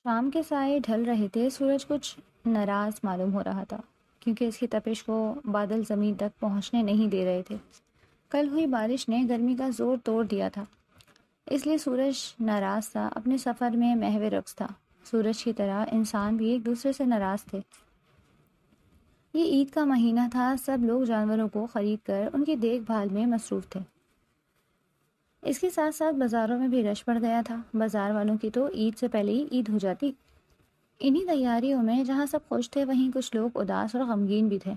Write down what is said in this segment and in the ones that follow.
شام کے سائے ڈھل رہے تھے، سورج کچھ ناراض معلوم ہو رہا تھا کیونکہ اس کی تپش کو بادل زمین تک پہنچنے نہیں دے رہے تھے۔ کل ہوئی بارش نے گرمی کا زور توڑ دیا تھا، اس لیے سورج ناراض تھا، اپنے سفر میں محو رقص تھا۔ سورج کی طرح انسان بھی ایک دوسرے سے ناراض تھے۔ یہ عید کا مہینہ تھا، سب لوگ جانوروں کو خرید کر ان کی دیکھ بھال میں مصروف تھے۔ اس کے ساتھ ساتھ بازاروں میں بھی رش پڑ گیا تھا۔ بازار والوں کی تو عید سے پہلے ہی عید ہو جاتی۔ انہی تیاریوں میں جہاں سب خوش تھے وہیں کچھ لوگ اداس اور غمگین بھی تھے۔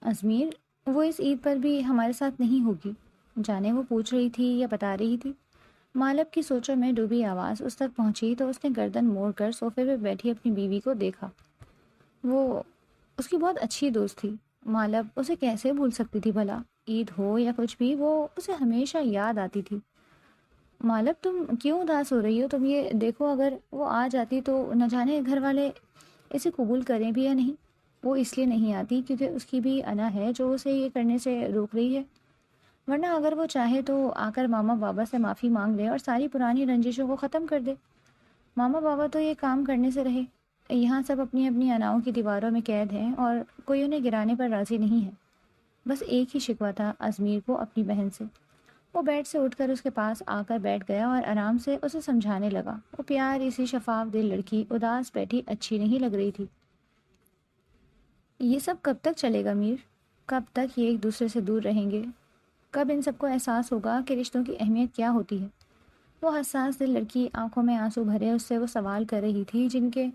ازمیر، وہ اس عید پر بھی ہمارے ساتھ نہیں ہوگی؟ جانے وہ پوچھ رہی تھی یا بتا رہی تھی۔ مالب کی سوچوں میں ڈوبی آواز اس تک پہنچی تو اس نے گردن موڑ کر صوفے پہ بیٹھی اپنی بیوی کو دیکھا۔ وہ اس کی بہت اچھی دوست تھی۔ مالب اسے کیسے بھول سکتی تھی بھلا؟ عید ہو یا کچھ بھی، وہ اسے ہمیشہ یاد آتی تھی۔ مالب، تم کیوں اداس ہو رہی ہو؟ تم یہ دیکھو، اگر وہ آ جاتی تو نہ جانے گھر والے اسے قبول کریں بھی یا نہیں۔ وہ اس لیے نہیں آتی کیونکہ اس کی بھی انا ہے جو اسے یہ کرنے سے روک رہی ہے، ورنہ اگر وہ چاہے تو آ کر ماما بابا سے معافی مانگ لے اور ساری پرانی رنجشوں کو ختم کر دے۔ ماما بابا تو یہ کام کرنے سے رہے۔ یہاں سب اپنی اپنی اناؤں کی دیواروں میں قید ہیں اور کوئی انہیں گرانے پر راضی نہیں ہے۔ بس ایک ہی شکوہ تھا ازمیر کو اپنی بہن سے۔ وہ بیڈ سے اٹھ کر اس کے پاس آ کر بیٹھ گیا اور آرام سے اسے سمجھانے لگا۔ وہ پیاری سی شفاف دل لڑکی اداس بیٹھی اچھی نہیں لگ رہی تھی۔ یہ سب کب تک چلے گا میر؟ کب تک یہ ایک دوسرے سے دور رہیں گے؟ کب ان سب کو احساس ہوگا کہ رشتوں کی اہمیت کیا ہوتی ہے؟ وہ حساس دل لڑکی آنکھوں میں آنسو بھرے اس سے وہ سوال کر رہی تھی جن کے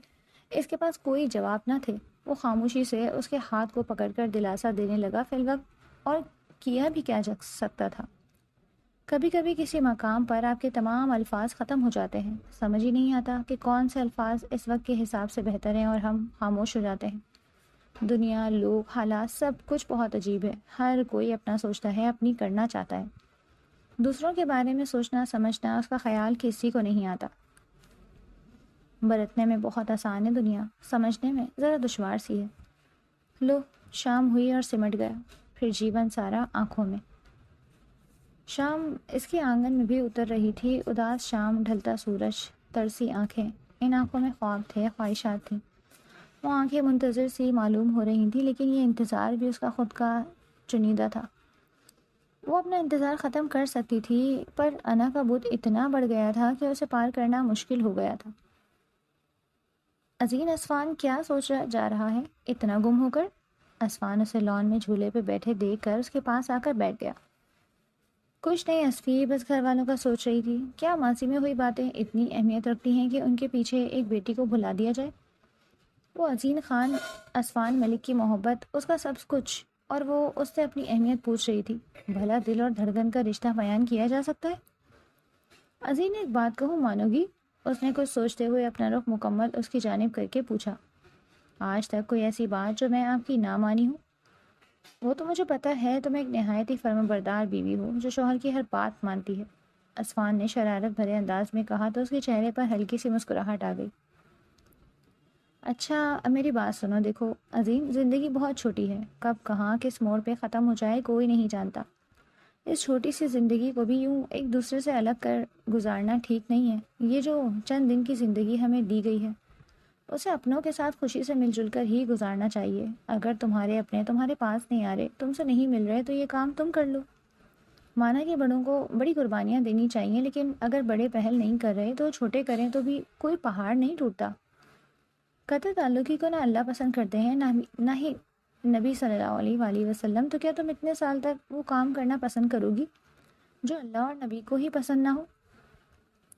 اس کے پاس کوئی جواب نہ تھے۔ وہ خاموشی سے اس کے ہاتھ کو پکڑ کر دلاسا دینے لگا فی الوقت، اور کیا بھی کیا جا سکتا تھا؟ کبھی کبھی کسی مقام پر آپ کے تمام الفاظ ختم ہو جاتے ہیں، سمجھ ہی نہیں آتا کہ کون سے الفاظ اس وقت کے حساب سے بہتر ہیں اور ہم خاموش ہو جاتے ہیں۔ دنیا، لوگ، حالات، سب کچھ بہت عجیب ہے۔ ہر کوئی اپنا سوچتا ہے، اپنی کرنا چاہتا ہے۔ دوسروں کے بارے میں سوچنا سمجھنا اس کا خیال کسی کو نہیں آتا۔ برتنے میں بہت آسان ہے دنیا، سمجھنے میں ذرا دشوار سی ہے۔ لو، شام ہوئی اور سمٹ گیا، پھر جیون سارا آنکھوں میں۔ شام اس کے آنگن میں بھی اتر رہی تھی، اداس شام، ڈھلتا سورج، ترسی آنکھیں۔ ان آنکھوں میں خواب تھے، خواہشات تھیں۔ وہ آنکھیں منتظر سی معلوم ہو رہی تھیں، لیکن یہ انتظار بھی اس کا خود کا چنیدہ تھا۔ وہ اپنا انتظار ختم کر سکتی تھی، پر انا کا بت اتنا بڑھ گیا تھا کہ اسے پار کرنا مشکل ہو گیا تھا۔ عظیم، اسفان کیا سوچ جا رہا ہے اتنا گم ہو کر؟ اسفان اسے لان میں جھولے پہ بیٹھے دیکھ کر اس کے پاس آ کر بیٹھ گیا۔ کچھ نہیں اسفی، بس گھر والوں کا سوچ رہی تھی۔ کیا ماضی میں ہوئی باتیں اتنی اہمیت رکھتی ہیں کہ ان کے پیچھے ایک بیٹی کو بھلا دیا جائے؟ وہ عظیم خان اسفان ملک کی محبت، اس کا سب کچھ، اور وہ اس سے اپنی اہمیت پوچھ رہی تھی۔ بھلا دل اور دھڑکن کا رشتہ بیان کیا جا سکتا ہے؟ عظیم نے ایک بات کہوں، مانو گی؟ اس نے کچھ سوچتے ہوئے اپنا رخ مکمل اس کی جانب کر کے پوچھا۔ آج تک کوئی ایسی بات جو میں آپ کی نہ مانی ہوں؟ وہ تو مجھے پتہ ہے، تم ایک نہایت ہی فرمانبردار بیوی ہو جو شوہر کی ہر بات مانتی ہے، اسفان نے شرارت بھرے انداز میں کہا تو اس کے چہرے پر ہلکی سی مسکراہٹ آ گئی۔ اچھا، اب میری بات سنو، دیکھو عظیم، زندگی بہت چھوٹی ہے، کب کہاں کس موڑ پہ ختم ہو جائے کوئی نہیں جانتا۔ اس چھوٹی سی زندگی کو بھی یوں ایک دوسرے سے الگ کر گزارنا ٹھیک نہیں ہے۔ یہ جو چند دن کی زندگی ہمیں دی گئی ہے، اسے اپنوں کے ساتھ خوشی سے مل جل کر ہی گزارنا چاہیے۔ اگر تمہارے اپنے تمہارے پاس نہیں آ رہے، تم سے نہیں مل رہے، تو یہ کام تم کر لو۔ مانا کہ بڑوں کو بڑی قربانیاں دینی چاہیے، لیکن اگر بڑے پہل نہیں کر رہے تو چھوٹے کریں تو بھی کوئی پہاڑ نہیں ٹوٹتا۔ قطع تعلقی کو نہ اللہ پسند کرتے ہیں، نہ ہی نبی صلی اللہ علیہ وآلہ وسلم، تو کیا تم اتنے سال تک وہ کام کرنا پسند کرو گی جو اللہ اور نبی کو ہی پسند نہ ہو؟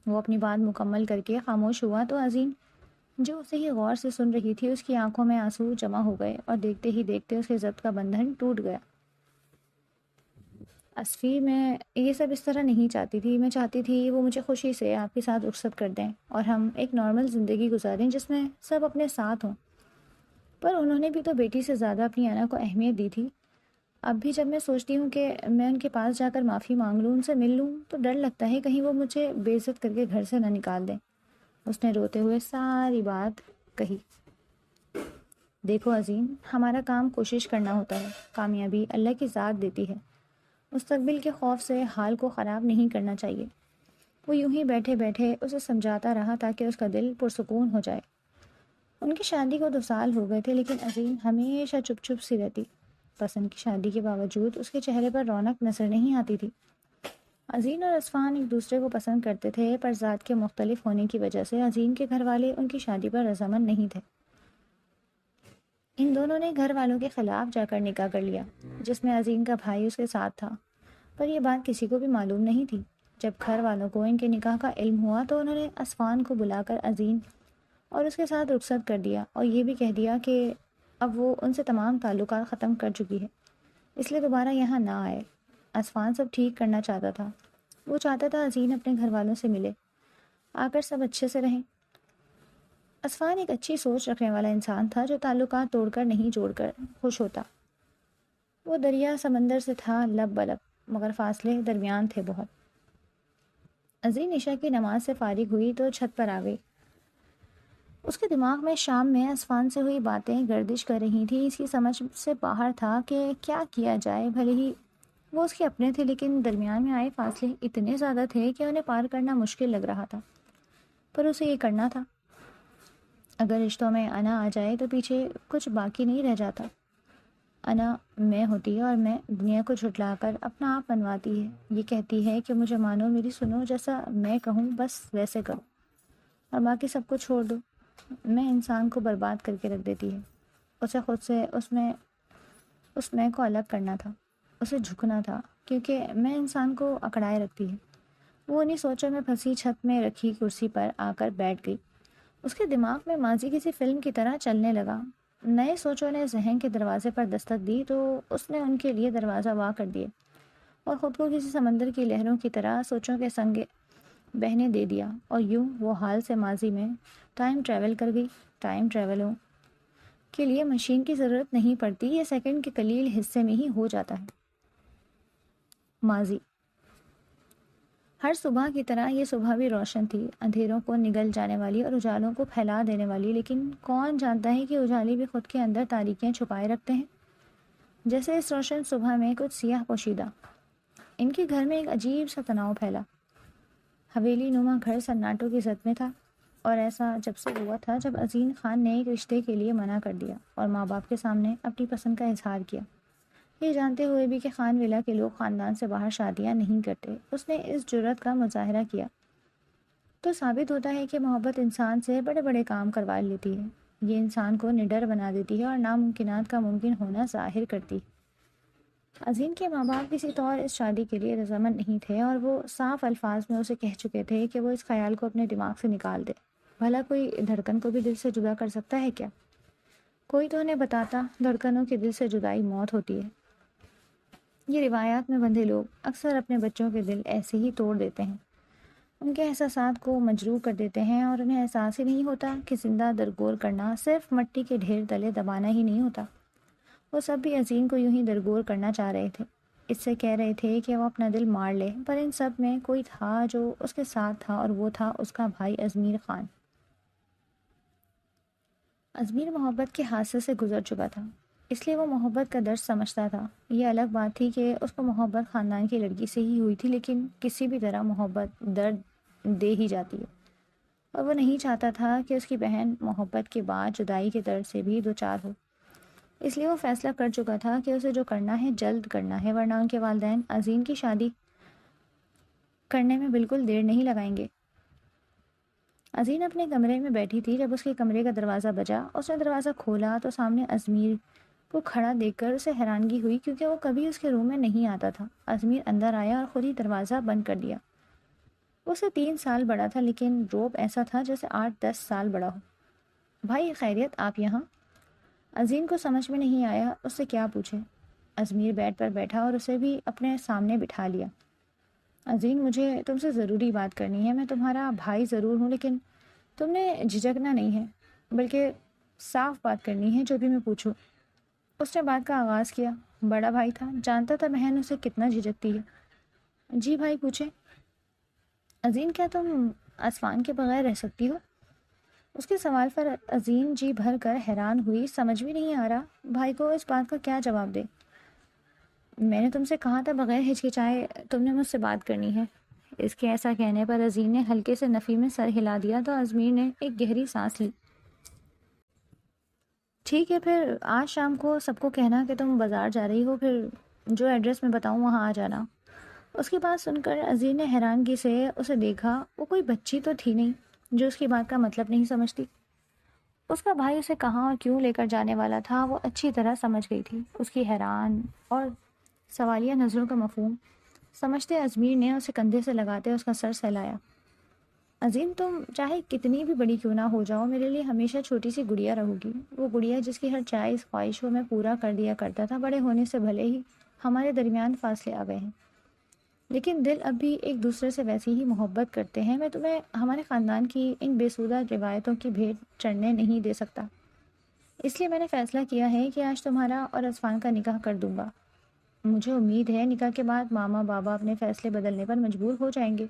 وہ اپنی بات مکمل کر کے خاموش ہوا تو عظیم، جو اسے ہی غور سے سن رہی تھی، اس کی آنکھوں میں آنسو جمع ہو گئے اور دیکھتے ہی دیکھتے اس کے ضبط کا بندھن ٹوٹ گیا۔ اسفی، میں یہ سب اس طرح نہیں چاہتی تھی۔ میں چاہتی تھی وہ مجھے خوشی سے آپ کے ساتھ رخصت کر دیں اور ہم ایک نارمل زندگی گزاریں جس میں سب اپنے ساتھ ہوں۔ پر انہوں نے بھی تو بیٹی سے زیادہ اپنی انا کو اہمیت دی تھی۔ اب بھی جب میں سوچتی ہوں کہ میں ان کے پاس جا کر معافی مانگ لوں، ان سے مل لوں، تو ڈر لگتا ہے کہیں وہ مجھے بے عزت کر کے گھر سے نہ نکال دیں۔ اس نے روتے ہوئے ساری بات کہی۔ دیکھو عظیم، ہمارا کام کوشش کرنا ہوتا ہے، کامیابی اللہ کی ذات دیتی ہے۔ مستقبل کے خوف سے حال کو خراب نہیں کرنا چاہیے۔ وہ یوں ہی بیٹھے بیٹھے اسے سمجھاتا رہا تاکہ اس کا دل پرسکون ہو جائے۔ ان کی شادی کو 2 سال ہو گئے تھے، لیکن عظیم ہمیشہ چپ چپ سی رہتی۔ پسند کی شادی کے باوجود اس کے چہرے پر رونق نظر نہیں آتی تھی۔ عظیم اور اصفہان ایک دوسرے کو پسند کرتے تھے، پر ذات کے مختلف ہونے کی وجہ سے عظیم کے گھر والے ان کی شادی پر رضامند نہیں تھے۔ ان دونوں نے گھر والوں کے خلاف جا کر نکاح کر لیا، جس میں عظیم کا بھائی اس کے ساتھ تھا، پر یہ بات کسی کو بھی معلوم نہیں تھی۔ جب گھر والوں کو ان کے نکاح کا علم ہوا تو انہوں نے اصفہان کو بلا کر عظیم اور اس کے ساتھ رخصت کر دیا، اور یہ بھی کہہ دیا کہ اب وہ ان سے تمام تعلقات ختم کر چکی ہے، اس لیے دوبارہ یہاں نہ آئے۔ اصفہان سب ٹھیک کرنا چاہتا تھا۔ وہ چاہتا تھا عظیم اپنے گھر والوں سے ملے، آ کر سب اچھے سے رہیں۔ اصفہان ایک اچھی سوچ رکھنے والا انسان تھا جو تعلقات توڑ کر نہیں جوڑ کر خوش ہوتا۔ وہ دریا سمندر سے تھا لب بلب، مگر فاصلے درمیان تھے بہت۔ عظیم عشاء کی نماز سے فارغ ہوئی تو چھت پر آ گئی۔ اس کے دماغ میں شام میں اصفہان سے ہوئی باتیں گردش کر رہی تھیں۔ اس کی سمجھ سے باہر تھا کہ کیا کیا جائے۔ بھلے ہی وہ اس کے اپنے تھے، لیکن درمیان میں آئے فاصلے اتنے زیادہ تھے کہ انہیں پار کرنا مشکل لگ رہا تھا، پر اسے یہ کرنا تھا۔ اگر رشتوں میں انا آ جائے تو پیچھے کچھ باقی نہیں رہ جاتا۔ انا میں ہوتی ہے اور میں دنیا کو جھٹلا کر اپنا آپ منواتی ہے۔ یہ کہتی ہے کہ مجھے مانو، میری سنو، جیسا میں کہوں بس ویسے کرو، اور باقی سب کو چھوڑ دو۔ میں انسان کو برباد کر کے رکھ دیتی ہے۔ اسے خود سے اس میں کو الگ کرنا تھا، اسے جھکنا تھا، کیونکہ میں انسان کو اکڑائے رکھتی ہے۔ وہ انہیں سوچوں میں پھنسی چھت میں رکھی کرسی پر آ کر بیٹھ گئی۔ اس کے دماغ میں ماضی کسی فلم کی طرح چلنے لگا۔ نئے سوچوں نے ذہن کے دروازے پر دستک دی تو اس نے ان کے لیے دروازہ وا کر دیے، اور خود کو کسی سمندر کی لہروں کی طرح سوچوں کے سنگ بہنے دے دیا، اور یوں وہ حال سے ماضی میں ٹائم ٹریول کر گئی۔ ٹائم ٹریولوں کے لیے مشین کی ضرورت نہیں پڑتی، یہ سیکنڈ کے قلیل حصے میں ہی ہو جاتا ہے۔ ماضی ہر صبح کی طرح یہ صبح بھی روشن تھی، اندھیروں کو نگل جانے والی اور اجالوں کو پھیلا دینے والی، لیکن کون جانتا ہے کہ اجالے بھی خود کے اندر تاریکیاں چھپائے رکھتے ہیں۔ جیسے اس روشن صبح میں کچھ سیاہ پوشیدہ۔ ان کے گھر میں ایک عجیب سا تناؤ پھیلا۔ حویلی نما گھر سناٹوں کی زد میں تھا، اور ایسا جب سے ہوا تھا جب عظیم خان نے ایک رشتے کے لیے منع کر دیا اور ماں باپ کے سامنے اپنی پسند کا اظہار کیا، یہ جانتے ہوئے بھی کہ خان ولا کے لوگ خاندان سے باہر شادیاں نہیں کرتے۔ اس نے اس جرات کا مظاہرہ کیا تو ثابت ہوتا ہے کہ محبت انسان سے بڑے بڑے کام کروا لیتی ہے۔ یہ انسان کو نڈر بنا دیتی ہے اور ناممکنات کا ممکن ہونا ظاہر کرتی ہے۔ عظیم کے ماں باپ کسی طور اس شادی کے لیے رضامند نہیں تھے، اور وہ صاف الفاظ میں اسے کہہ چکے تھے کہ وہ اس خیال کو اپنے دماغ سے نکال دے۔ بھلا کوئی دھڑکن کو بھی دل سے جدا کر سکتا ہے کیا؟ کوئی تو انہیں بتاتا، دھڑکنوں کے دل سے جدائی موت ہوتی ہے۔ یہ روایات میں بندھے لوگ اکثر اپنے بچوں کے دل ایسے ہی توڑ دیتے ہیں، ان کے احساسات کو مجروح کر دیتے ہیں، اور انہیں احساس ہی نہیں ہوتا کہ زندہ درگور کرنا صرف مٹی کے ڈھیر تلے دبانا ہی نہیں ہوتا۔ وہ سب بھی عظیم کو یوں ہی درگور کرنا چاہ رہے تھے، اس سے کہہ رہے تھے کہ وہ اپنا دل مار لے، پر ان سب میں کوئی تھا جو اس کے ساتھ تھا، اور وہ تھا اس کا بھائی ازمیر خان۔ ازمیر محبت کے حادثے سے گزر چکا تھا، اس لیے وہ محبت کا درد سمجھتا تھا۔ یہ الگ بات تھی کہ اس کو محبت خاندان کی لڑکی سے ہی ہوئی تھی، لیکن کسی بھی طرح محبت درد دے ہی جاتی ہے، اور وہ نہیں چاہتا تھا کہ اس کی بہن محبت کے بعد جدائی کے درد سے بھی دوچار ہو۔ اس لیے وہ فیصلہ کر چکا تھا کہ اسے جو کرنا ہے جلد کرنا ہے، ورنہ ان کے والدین عظیم کی شادی کرنے میں بالکل دیر نہیں لگائیں گے۔ عظیم اپنے کمرے میں بیٹھی تھی جب اس کے کمرے کا دروازہ بجا۔ اس نے دروازہ کھولا تو سامنے ازمیر کو کھڑا دیکھ کر اسے حیرانگی ہوئی، کیونکہ وہ کبھی اس کے روم میں نہیں آتا تھا۔ ازمیر اندر آیا اور خود ہی دروازہ بند کر دیا۔ اسے 3 سال بڑا تھا، لیکن روب ایسا تھا جیسے 8-10 سال بڑا ہو۔ بھائی خیریت، آپ یہاں؟ عظیم کو سمجھ میں نہیں آیا اس سے کیا پوچھے۔ ازمیر بیڈ پر بیٹھا اور اسے بھی اپنے سامنے بٹھا لیا۔ عظیم، مجھے تم سے ضروری بات کرنی ہے۔ میں تمہارا بھائی ضرور ہوں، لیکن تم نے جھجکنا نہیں ہے، بلکہ صاف بات کرنی ہے جو بھی میں پوچھوں۔ اس نے بات کا آغاز کیا۔ بڑا بھائی تھا، جانتا تھا بہن اسے کتنا جھجکتی ہے۔ جی بھائی، پوچھیں۔ عظیم، کیا تم اصفہان کے بغیر رہ سکتی ہو؟ اس کے سوال پر عظیم جی بھر کر حیران ہوئی۔ سمجھ بھی نہیں آ رہا بھائی کو اس بات کا کیا جواب دے۔ میں نے تم سے کہا تھا بغیر ہچکچائے تم نے مجھ سے بات کرنی ہے۔ اس کے ایسا کہنے پر عظیم نے ہلکے سے نفی میں سر ہلا دیا تو ازمیر نے ایک گہری سانس لی۔ ٹھیک ہے، پھر آج شام کو سب کو کہنا کہ تم بازار جا رہی ہو، پھر جو ایڈریس میں بتاؤں وہاں آ جانا۔ اس کی بات سن کر عظیم نے حیرانگی سے اسے دیکھا۔ وہ کوئی بچی تو تھی نہیں جو اس کی بات کا مطلب نہیں سمجھتی۔ اس کا بھائی اسے کہاں اور کیوں لے کر جانے والا تھا وہ اچھی طرح سمجھ گئی تھی۔ اس کی حیران اور سوالیہ نظروں کا مفہوم سمجھتے ازمیر نے اسے کندھے سے لگاتے اس کا سر سہلایا۔ عظیم، تم چاہے کتنی بھی بڑی کیوں نہ ہو جاؤ، میرے لیے ہمیشہ چھوٹی سی گڑیا رہو گی۔ وہ گڑیا جس کی ہر جائز خواہش کو میں پورا کر دیا کرتا تھا۔ بڑے ہونے سے بھلے ہی ہمارے درمیان فاصلے آ گئے ہیں، لیکن دل اب بھی ایک دوسرے سے ویسی ہی محبت کرتے ہیں۔ میں تمہیں ہمارے خاندان کی ان بے سودہ روایتوں کی بھیٹ چڑھنے نہیں دے سکتا، اس لیے میں نے فیصلہ کیا ہے کہ آج تمہارا اور عثمان کا نکاح کر دوں گا۔ مجھے امید ہے نکاح کے بعد ماما بابا اپنے فیصلے بدلنے پر مجبور ہو جائیں گے۔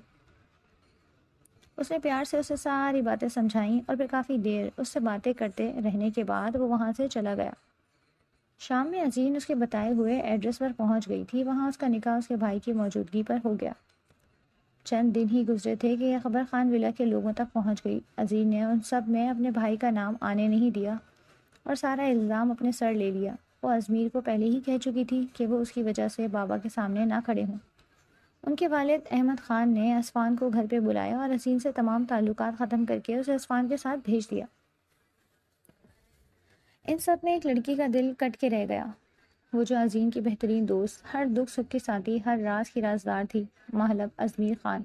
اس نے پیار سے اسے ساری باتیں سمجھائیں اور پھر کافی دیر اس سے باتیں کرتے رہنے کے بعد وہ وہاں سے چلا گیا۔ شام میں عظیم اس کے بتائے ہوئے ایڈریس پر پہنچ گئی تھی۔ وہاں اس کا نکاح اس کے بھائی کی موجودگی پر ہو گیا۔ چند دن ہی گزرے تھے کہ یہ خبر خان ولا کے لوگوں تک پہنچ گئی۔ عظیم نے ان سب میں اپنے بھائی کا نام آنے نہیں دیا اور سارا الزام اپنے سر لے لیا۔ وہ ازمیر کو پہلے ہی کہہ چکی تھی کہ وہ اس کی وجہ سے بابا کے سامنے نہ کھڑے ہوں۔ ان کے والد احمد خان نے عثمان کو گھر پہ بلایا اور عظیم سے تمام تعلقات ختم کر کے اسے عثمان کے ساتھ بھیج دیا۔ ان سب میں ایک لڑکی کا دل کٹ کے رہ گیا، وہ جو عظیم کی بہترین دوست، ہر دکھ سکھ کی ساتھی، ہر راز کی رازدار تھی، مہلب ازمیر خان۔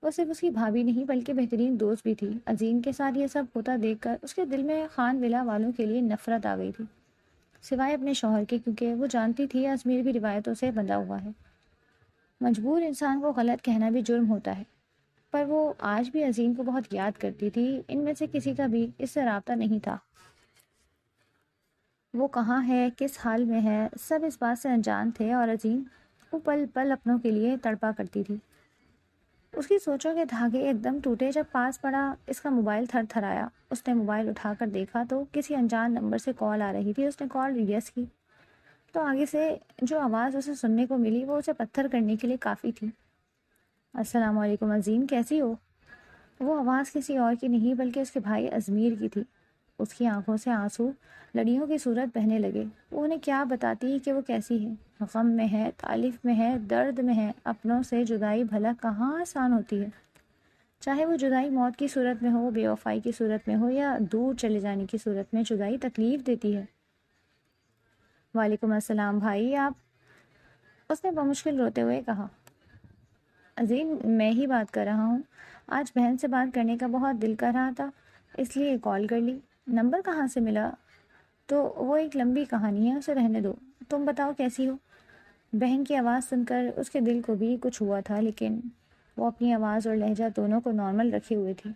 وہ صرف اس کی بھابھی نہیں بلکہ بہترین دوست بھی تھی۔ عظیم کے ساتھ یہ سب ہوتا دیکھ کر اس کے دل میں خان ولا والوں کے لیے نفرت آ گئی تھی، سوائے اپنے شوہر کے، کیونکہ وہ جانتی تھی ازمیر بھی روایتوں سے بندھا ہوا ہے۔ مجبور انسان کو غلط کہنا بھی جرم ہوتا ہے، پر وہ آج بھی عظیم کو بہت یاد کرتی تھی۔ ان میں سے کسی کا بھی اس سے رابطہ نہیں تھا، وہ کہاں ہے، کس حال میں ہے، سب اس بات سے انجان تھے، اور عظیم وہ پل پل اپنوں کے لیے تڑپا کرتی تھی۔ اس کی سوچوں کے دھاگے ایک دم ٹوٹے جب پاس پڑا اس کا موبائل تھر تھر آیا۔ اس نے موبائل اٹھا کر دیکھا تو کسی انجان نمبر سے کال آ رہی تھی۔ اس نے کال یس کی تو آگے سے جو آواز اسے سننے کو ملی وہ اسے پتھر کرنے کے لیے کافی تھی۔ السلام علیکم عظیم، کیسی ہو؟ وہ آواز کسی اور کی نہیں بلکہ اس کے بھائی ازمیر کی تھی۔ اس کی آنکھوں سے آنسو لڑیوں کی صورت بہنے لگے۔ وہ انہیں کیا بتاتی کہ وہ کیسی ہے، غم میں ہے، تالیف میں ہے، درد میں ہے۔ اپنوں سے جدائی بھلا کہاں آسان ہوتی ہے، چاہے وہ جدائی موت کی صورت میں ہو، بے وفائی کی صورت میں ہو، یا دور چلے جانے کی صورت میں، جدائی تکلیف دیتی ہے۔ وعلیکم السلام بھائی، آپ؟ اس نے بمشکل روتے ہوئے کہا۔ عظیم، میں ہی بات کر رہا ہوں۔ آج بہن سے بات کرنے کا بہت دل کر رہا تھا، اس لیے کال کر لی۔ نمبر کہاں سے ملا؟ تو وہ ایک لمبی کہانی ہے، اسے رہنے دو۔ تم بتاؤ کیسی ہو؟ بہن کی آواز سن کر اس کے دل کو بھی کچھ ہوا تھا، لیکن وہ اپنی آواز اور لہجہ دونوں کو نارمل رکھے ہوئے تھی۔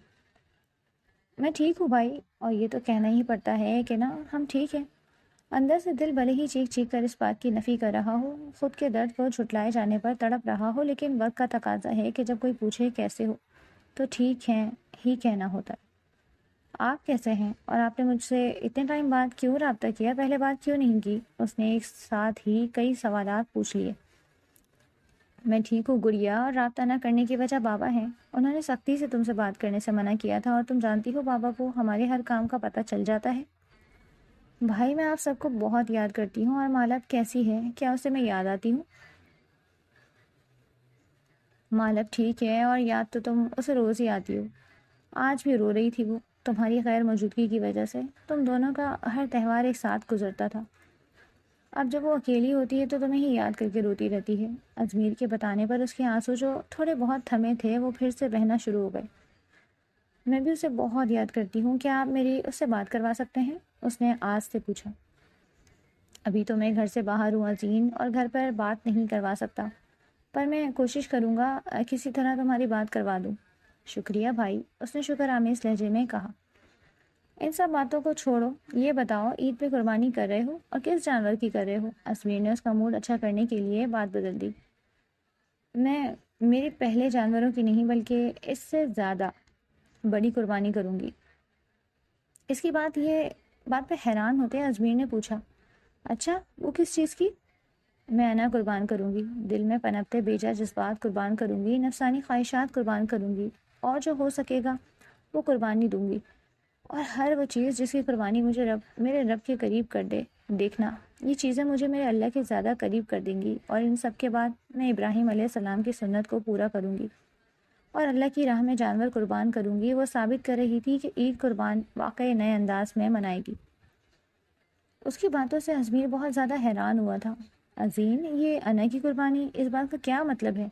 میں ٹھیک ہوں بھائی، اور یہ تو کہنا ہی پڑتا ہے کہ نا ہم ٹھیک ہیں۔ اندر سے دل بھلے ہی چیخ چیخ کر اس بات کی نفی کر رہا ہو، خود کے درد کو جھٹلائے جانے پر تڑپ رہا ہو، لیکن وقت کا تقاضا ہے کہ جب کوئی پوچھے کیسے ہو تو ٹھیک ہے ہی کہنا ہوتا ہے۔ آپ کیسے ہیں؟ اور آپ نے مجھ سے اتنے ٹائم بعد کیوں رابطہ کیا؟ پہلے بات کیوں نہیں کی؟ اس نے ایک ساتھ ہی کئی سوالات پوچھ لیے۔ میں ٹھیک ہوں گڑیا، اور رابطہ نہ کرنے کی وجہ بابا ہیں۔ انہوں نے سختی سے تم سے بات کرنے سے منع کیا تھا، اور تم جانتی ہو بابا کو ہمارے ہر کام کا پتہ چل جاتا ہے۔ بھائی، میں آپ سب کو بہت یاد کرتی ہوں، اور مالب کیسی ہے؟ کیا اسے میں یاد آتی ہوں؟ مالب ٹھیک ہے، اور یاد تو تم اسے روز ہی آتی ہو۔ آج بھی رو رہی تھی وہ تمہاری غیر موجودگی کی وجہ سے۔ تم دونوں کا ہر تہوار ایک ساتھ گزرتا تھا۔ اب جب وہ اکیلی ہوتی ہے تو تمہیں ہی یاد کر کے روتی رہتی ہے۔ ازمیر کے بتانے پر اس کے آنسو جو تھوڑے بہت تھمے تھے وہ پھر سے بہنا شروع ہو گئے۔ میں بھی اسے بہت یاد کرتی ہوں، کیا آپ میری اس سے بات کروا سکتے ہیں؟ اس نے آج سے پوچھا۔ ابھی تو میں گھر سے باہر ہوں عظیم، اور گھر پر بات نہیں کروا سکتا، پر میں کوشش کروں گا کسی طرح تمہاری بات کروا دوں۔ شکریہ بھائی، اس نے شکر آمیز لہجے میں کہا۔ ان سب باتوں کو چھوڑو، یہ بتاؤ عید پہ قربانی کر رہے ہو، اور کس جانور کی کر رہے ہو؟ ازمیر نے اس کا موڈ اچھا کرنے کے لیے بات بدل دی۔ میں میرے پہلے جانوروں کی نہیں بلکہ اس سے زیادہ بڑی قربانی کروں گی۔ اس کی بات پہ حیران ہوتے ازمیر نے پوچھا، اچھا وہ کس چیز کی؟ میں انا قربان کروں گی، دل میں پنپتے بیجا جذبات قربان کروں گی، نفسانی خواہشات قربان کروں گی، اور جو ہو سکے گا وہ قربانی دوں گی، اور ہر وہ چیز جس کی قربانی مجھے میرے رب کے قریب کر دے۔ دیکھنا، یہ چیزیں مجھے میرے اللہ کے زیادہ قریب کر دیں گی، اور ان سب کے بعد میں ابراہیم علیہ السلام کی سنت کو پورا کروں گی اور اللہ کی راہ میں جانور قربان کروں گی۔ وہ ثابت کر رہی تھی کہ عید قربان واقعی نئے انداز میں منائے گی۔ اس کی باتوں سے ازمیر بہت زیادہ حیران ہوا تھا۔ عظیم، یہ انا کی قربانی، اس بات کا کیا مطلب ہے؟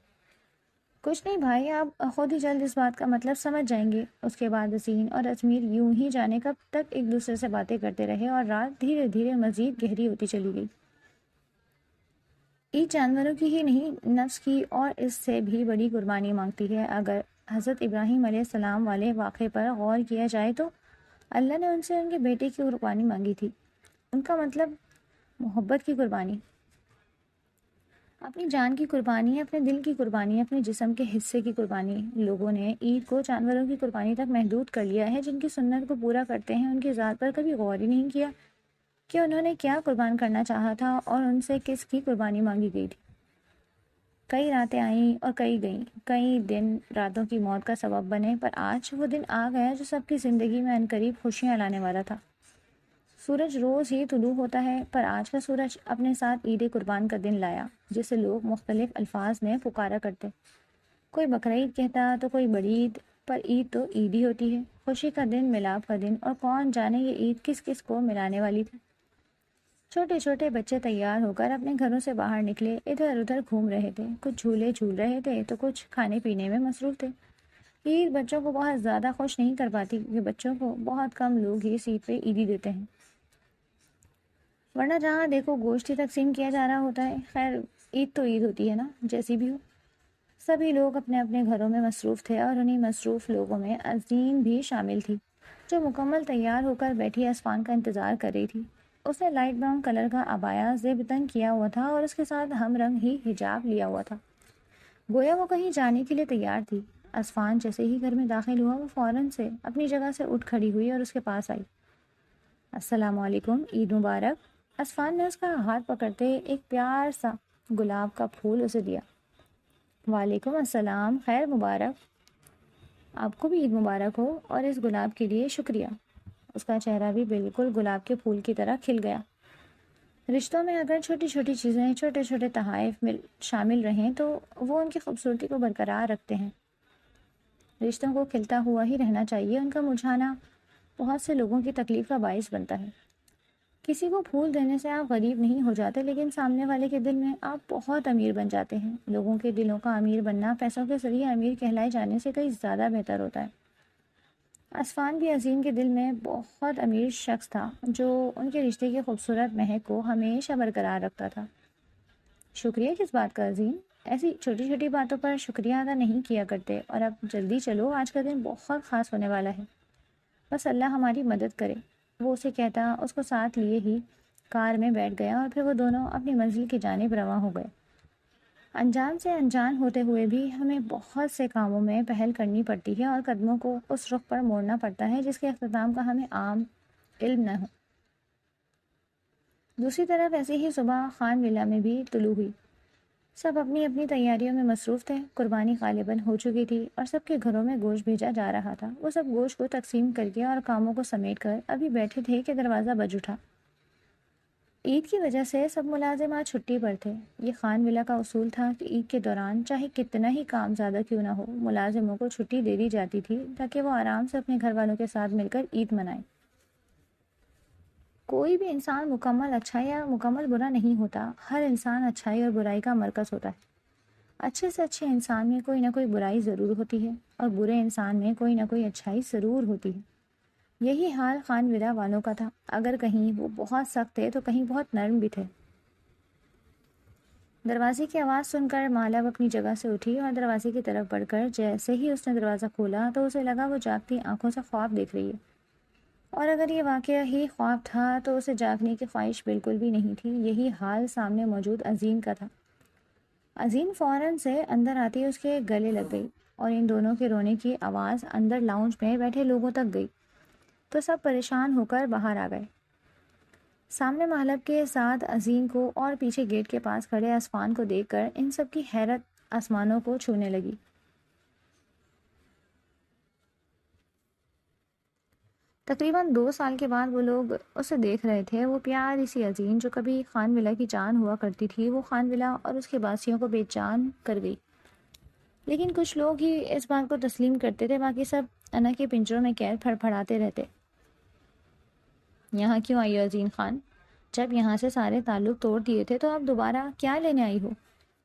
کچھ نہیں بھائی، آپ خود ہی جلد اس بات کا مطلب سمجھ جائیں گے۔ اس کے بعد حسین اور ازمیر یوں ہی جانے کب تک ایک دوسرے سے باتیں کرتے رہے، اور رات دھیرے دھیرے مزید گہری ہوتی چلی گئی۔ عید جانوروں کی ہی نہیں، نفس کی اور اس سے بھی بڑی قربانی مانگتی ہے۔ اگر حضرت ابراہیم علیہ السلام والے واقعے پر غور کیا جائے تو اللہ نے ان سے ان کے بیٹے کی قربانی مانگی تھی۔ ان کا مطلب محبت کی قربانی، اپنی جان کی قربانی، اپنے دل کی قربانی، اپنے جسم کے حصے کی قربانی۔ لوگوں نے عید کو جانوروں کی قربانی تک محدود کر لیا ہے۔ جن کی سنت کو پورا کرتے ہیں ان کی ذات پر کبھی غور ہی نہیں کیا کہ انہوں نے کیا قربان کرنا چاہا تھا اور ان سے کس کی قربانی مانگی گئی تھی۔ کئی راتیں آئیں اور کئی گئیں، کئی دن راتوں کی موت کا سبب بنے، پر آج وہ دن آ گیا جو سب کی زندگی میں عنقریب خوشیاں لانے والا تھا۔ سورج روز ہی طلوع ہوتا ہے، پر آج کا سورج اپنے ساتھ عید قربان کا دن لایا، جسے لوگ مختلف الفاظ میں پکارا کرتے۔ کوئی بقرعید کہتا تو کوئی بڑی عید، پر عید تو عید ہی ہوتی ہے، خوشی کا دن، ملاپ کا دن، اور کون جانے یہ عید کس کس کو ملانے والی تھی۔ چھوٹے چھوٹے بچے تیار ہو کر اپنے گھروں سے باہر نکلے، ادھر ادھر گھوم رہے تھے، کچھ جھولے جھول رہے تھے تو کچھ کھانے پینے میں مصروف تھے۔ عید بچوں کو بہت زیادہ خوش نہیں کر پاتی، کیونکہ بچوں کو بہت کم لوگ ہی اس عید پہ عیدی دیتے ہیں، ورنہ جہاں دیکھو گوشت ہی تقسیم کیا جا رہا ہوتا ہے۔ خیر، عید تو عید ہوتی ہے نا، جیسی بھی ہو۔ سبھی لوگ اپنے اپنے گھروں میں مصروف تھے، اور انہی مصروف لوگوں میں عظیم بھی شامل تھی، جو مکمل تیار ہو کر بیٹھی اسفان کا انتظار کر رہی تھی۔ اس نے لائٹ براؤن کلر کا عبایا زیب تن کیا ہوا تھا اور اس کے ساتھ ہم رنگ ہی حجاب لیا ہوا تھا، گویا وہ کہیں جانے کے لیے تیار تھی۔ اسفان جیسے ہی گھر میں داخل ہوا، وہ فوراً سے اپنی جگہ سے اٹھ کھڑی ہوئی اور اس کے پاس آئی۔ السلام علیکم، عید مبارک۔ اسفان نے اس کا ہاتھ پکڑتے ایک پیار سا گلاب کا پھول اسے دیا۔ وعلیکم السلام، خیر مبارک۔ آپ کو بھی عید مبارک ہو، اور اس گلاب کے لیے شکریہ۔ اس کا چہرہ بھی بالکل گلاب کے پھول کی طرح کھل گیا۔ رشتوں میں اگر چھوٹی چھوٹی چیزیں، چھوٹے چھوٹے تحائف شامل رہیں تو وہ ان کی خوبصورتی کو برقرار رکھتے ہیں۔ رشتوں کو کھلتا ہوا ہی رہنا چاہیے، ان کا مرجھانا بہت سے لوگوں کی تکلیف کا باعث بنتا ہے۔ کسی کو پھول دینے سے آپ غریب نہیں ہو جاتے، لیکن سامنے والے کے دل میں آپ بہت امیر بن جاتے ہیں۔ لوگوں کے دلوں کا امیر بننا پیسوں کے ذریعے امیر کہلائے جانے سے کئی زیادہ بہتر ہوتا ہے۔ اسفان بھی عظیم کے دل میں بہت امیر شخص تھا، جو ان کے رشتے کی خوبصورت مہک کو ہمیشہ برقرار رکھتا تھا۔ شکریہ کس بات کا عظیم؟ ایسی چھوٹی چھوٹی باتوں پر شکریہ ادا نہیں کیا کرتے۔ اور اب جلدی چلو، آج کا دن بہت خاص ہونے والا ہے، بس اللہ ہماری مدد کرے۔ وہ اسے کہتا اس کو ساتھ لیے ہی کار میں بیٹھ گیا، اور پھر وہ دونوں اپنی منزل کی جانب رواں ہو گئے۔ انجان سے انجان ہوتے ہوئے بھی ہمیں بہت سے کاموں میں پہل کرنی پڑتی ہے، اور قدموں کو اس رخ پر موڑنا پڑتا ہے جس کے اختتام کا ہمیں عام علم نہ ہو۔ دوسری طرف ایسے ہی صبح خان ولا میں بھی طلوع ہوئی۔ سب اپنی اپنی تیاریوں میں مصروف تھے۔ قربانی غالباً ہو چکی تھی اور سب کے گھروں میں گوشت بھیجا جا رہا تھا۔ وہ سب گوشت کو تقسیم کر کے اور کاموں کو سمیٹ کر ابھی بیٹھے تھے کہ دروازہ بج اٹھا۔ عید کی وجہ سے سب ملازم آج چھٹی پر تھے۔ یہ خان ولا کا اصول تھا کہ عید کے دوران چاہے کتنا ہی کام زیادہ کیوں نہ ہو، ملازموں کو چھٹی دے دی جاتی تھی تاکہ وہ آرام سے اپنے گھر والوں کے ساتھ مل کر عید منائیں۔ کوئی بھی انسان مکمل اچھا یا مکمل برا نہیں ہوتا، ہر انسان اچھائی اور برائی کا مرکز ہوتا ہے۔ اچھے سے اچھے انسان میں کوئی نہ کوئی برائی ضرور ہوتی ہے، اور برے انسان میں کوئی نہ کوئی اچھائی ضرور ہوتی ہے۔ یہی حال خان ولا والوں کا تھا، اگر کہیں وہ بہت سخت تھے تو کہیں بہت نرم بھی تھے۔ دروازے کی آواز سن کر مالک اپنی جگہ سے اٹھی اور دروازے کی طرف بڑھ کر جیسے ہی اس نے دروازہ کھولا تو اسے لگا وہ جاگتی آنکھوں سے خواب دیکھ رہی ہے، اور اگر یہ واقعہ ہی خواب تھا تو اسے جاگنے کی خواہش بالکل بھی نہیں تھی۔ یہی حال سامنے موجود عظیم کا تھا۔ عظیم فوراً سے اندر آتی اس کے گلے لگ گئی، اور ان دونوں کے رونے کی آواز اندر لاؤنج میں بیٹھے لوگوں تک گئی تو سب پریشان ہو کر باہر آ گئے۔ سامنے مہلب کے ساتھ عظیم کو اور پیچھے گیٹ کے پاس کھڑے عثمان کو دیکھ کر ان سب کی حیرت آسمانوں کو چھونے لگی۔ تقریباً 2 سال کے بعد وہ لوگ اسے دیکھ رہے تھے۔ وہ پیاری سی عظیم جو کبھی خان ولا کی جان ہوا کرتی تھی، وہ خان ولا اور اس کے باسیوں کو بے جان کر گئی۔ لیکن کچھ لوگ ہی اس بات کو تسلیم کرتے تھے، باقی سب انا کے پنجروں میں قید پھڑ پھڑاتے رہتے۔ یہاں کیوں آئی ہو عظیم خان؟ جب یہاں سے سارے تعلق توڑ دیے تھے تو اب دوبارہ کیا لینے آئی ہو؟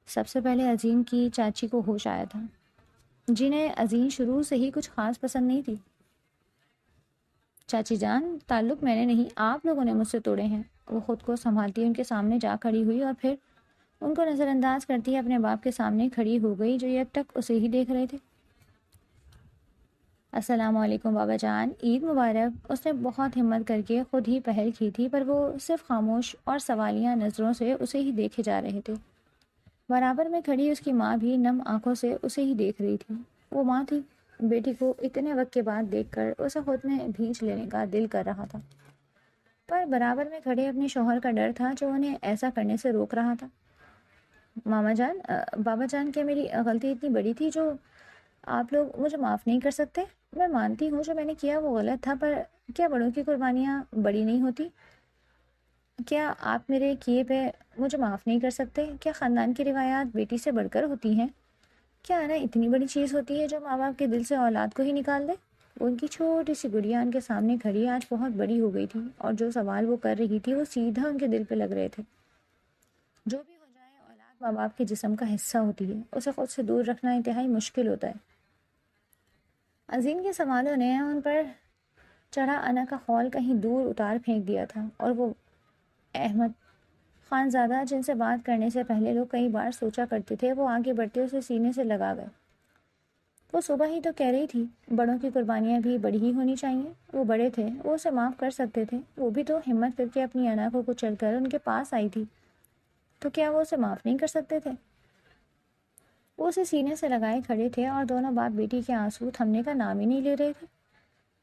سب سے پہلے عظیم کی چاچی کو ہوش آیا تھا، جنہیں عظیم شروع سے ہی کچھ خاص پسند نہیں تھی۔ چاچی جان، تعلق میں نے نہیں، آپ لوگوں نے مجھ سے توڑے ہیں۔ وہ خود کو سنبھالتی ان کے سامنے جا کھڑی ہوئی اور پھر ان کو نظر انداز کرتی اپنے باپ کے سامنے کھڑی ہو گئی، جو یک ٹک اسے ہی دیکھ رہے تھے۔ السلام علیکم بابا جان، عید مبارک۔ اس نے بہت ہمت کر کے خود ہی پہل کی تھی، پر وہ صرف خاموش اور سوالیہ نظروں سے اسے ہی دیکھے جا رہے تھے۔ برابر میں کھڑی اس کی ماں بھی نم آنکھوں سے اسے ہی دیکھ رہی تھی۔ وہ ماں تھی، بیٹی کو اتنے وقت کے بعد دیکھ کر اسے خود میں بھینچ لینے کا دل کر رہا تھا، پر برابر میں کھڑے اپنے شوہر کا ڈر تھا جو انہیں ایسا کرنے سے روک رہا تھا۔ ماما جان، بابا جان، کیا میری غلطی اتنی بڑی تھی جو آپ لوگ مجھے معاف نہیں کر سکتے؟ میں مانتی ہوں جو میں نے کیا وہ غلط تھا، پر کیا بڑوں کی قربانیاں بڑی نہیں ہوتی؟ کیا آپ میرے کیے پہ مجھے معاف نہیں کر سکتے؟ کیا خاندان کی روایات بیٹی سے بڑھ کر ہوتی ہیں؟ کیا نا اتنی بڑی چیز ہوتی ہے جو ماں باپ کے دل سے اولاد کو ہی نکال دے؟ وہ ان کی چھوٹی سی گڑیا ان کے سامنے کھڑی آج بہت بڑی ہو گئی تھی، اور جو سوال وہ کر رہی تھی وہ سیدھا ان کے دل پہ لگ رہے تھے۔ جو بھی ہو جائے، اولاد ماں باپ کے جسم کا حصہ ہوتی ہے، اسے خود سے دور رکھنا انتہائی مشکل ہوتا ہے۔ عظیم کے سوالوں نے ان پر چڑھا انا کا خول کہیں دور اتار پھینک دیا تھا، اور وہ احمد خانزادہ جن سے بات کرنے سے پہلے لوگ کئی بار سوچا کرتے تھے، وہ آگے بڑھتے اسے سینے سے لگا گئے۔ وہ صبح ہی تو کہہ رہی تھی بڑوں کی قربانیاں بھی بڑی ہی ہونی چاہیے۔ وہ بڑے تھے، وہ اسے معاف کر سکتے تھے۔ وہ بھی تو ہمت کر کے اپنی انا کو کچل کر ان کے پاس آئی تھی، تو کیا وہ اسے معاف نہیں کر سکتے تھے؟ وہ اسے سینے سے لگائے کھڑے تھے اور دونوں باپ بیٹی کے آنسو تھمنے کا نام ہی نہیں لے رہے تھے۔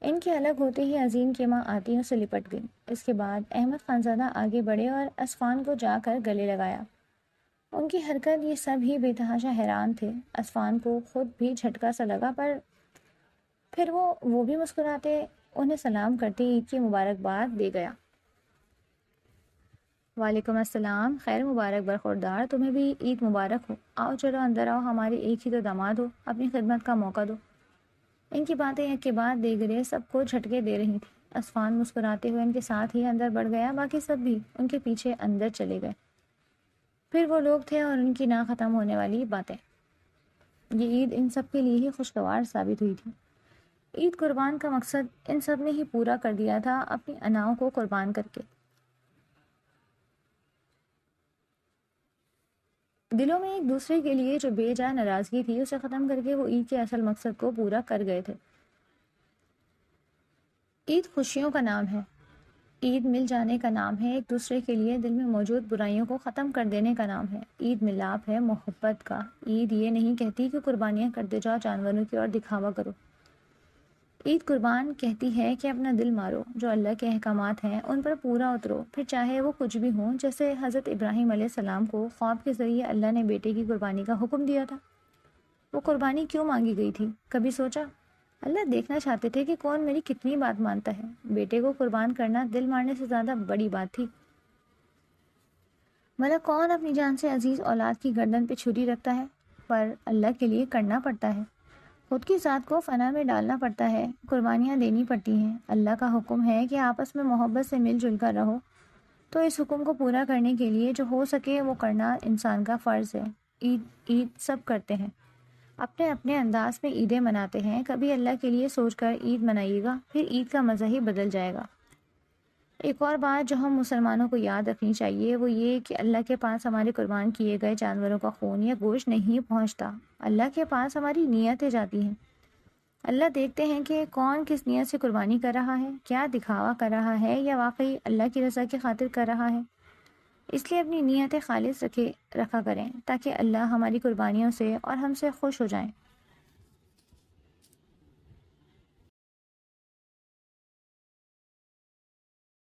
ان کے الگ ہوتے ہی عظیم کی ماں آتی اسے لپٹ گئی۔ اس کے بعد احمد خانزادہ آگے بڑھے اور عثمان کو جا کر گلے لگایا۔ ان کی حرکت یہ سب ہی بے تحاشا حیران تھے۔ عثمان کو خود بھی جھٹکا سا لگا، پر پھر وہ بھی مسکراتے انہیں سلام کرتے عید کی مبارکباد دے گیا۔ وعلیکم السلام، خیر مبارک برخوردار، تمہیں بھی عید مبارک ہو۔ آؤ چلو اندر آؤ، ہمارے ایک ہی تو داماد ہو، اپنی خدمت کا موقع دو۔ ان کی باتیں ایک کے بعد دیگرے سب کو جھٹکے دے رہی تھیں۔ عثمان مسکراتے ہوئے ان کے ساتھ ہی اندر بڑھ گیا، باقی سب بھی ان کے پیچھے اندر چلے گئے۔ پھر وہ لوگ تھے اور ان کی نہ ختم ہونے والی باتیں۔ یہ عید ان سب کے لیے ہی خوشگوار ثابت ہوئی تھی۔ عید قربان کا مقصد ان سب نے ہی پورا کر دیا تھا، اپنی اناؤں کو قربان کر کے۔ دلوں میں ایک دوسرے کے لیے جو بے جا ناراضگی تھی، اسے ختم کر کے وہ عید کے اصل مقصد کو پورا کر گئے تھے۔ عید خوشیوں کا نام ہے، عید مل جانے کا نام ہے، ایک دوسرے کے لیے دل میں موجود برائیوں کو ختم کر دینے کا نام ہے۔ عید ملاپ ہے محبت کا۔ عید یہ نہیں کہتی کہ قربانیاں کرتے جاؤ جانوروں کی اور دکھاوا کرو۔ عید قربان کہتی ہے کہ اپنا دل مارو، جو اللہ کے احکامات ہیں ان پر پورا اترو، پھر چاہے وہ کچھ بھی ہوں۔ جیسے حضرت ابراہیم علیہ السلام کو خواب کے ذریعے اللہ نے بیٹے کی قربانی کا حکم دیا تھا۔ وہ قربانی کیوں مانگی گئی تھی؟ کبھی سوچا؟ اللہ دیکھنا چاہتے تھے کہ کون میری کتنی بات مانتا ہے۔ بیٹے کو قربان کرنا دل مارنے سے زیادہ بڑی بات تھی۔ بھلا کون اپنی جان سے عزیز اولاد کی گردن پہ چھری رکھتا ہے؟ پر اللہ کے لیے کرنا پڑتا ہے، خود کی ذات کو فنا میں ڈالنا پڑتا ہے، قربانیاں دینی پڑتی ہیں۔ اللہ کا حکم ہے کہ آپس میں محبت سے مل جل کر رہو، تو اس حکم کو پورا کرنے کے لیے جو ہو سکے وہ کرنا انسان کا فرض ہے۔ عید سب کرتے ہیں، اپنے اپنے انداز میں عیدیں مناتے ہیں۔ کبھی اللہ کے لیے سوچ کر عید منائیے گا، پھر عید کا مزہ ہی بدل جائے گا۔ ایک اور بات جو ہم مسلمانوں کو یاد رکھنی چاہیے وہ یہ کہ اللہ کے پاس ہمارے قربان کیے گئے جانوروں کا خون یا گوشت نہیں پہنچتا، اللہ کے پاس ہماری نیتیں جاتی ہیں۔ اللہ دیکھتے ہیں کہ کون کس نیت سے قربانی کر رہا ہے، کیا دکھاوا کر رہا ہے یا واقعی اللہ کی رضا کی خاطر کر رہا ہے۔ اس لیے اپنی نیتیں خالص رکھا کریں تاکہ اللہ ہماری قربانیوں سے اور ہم سے خوش ہو جائیں۔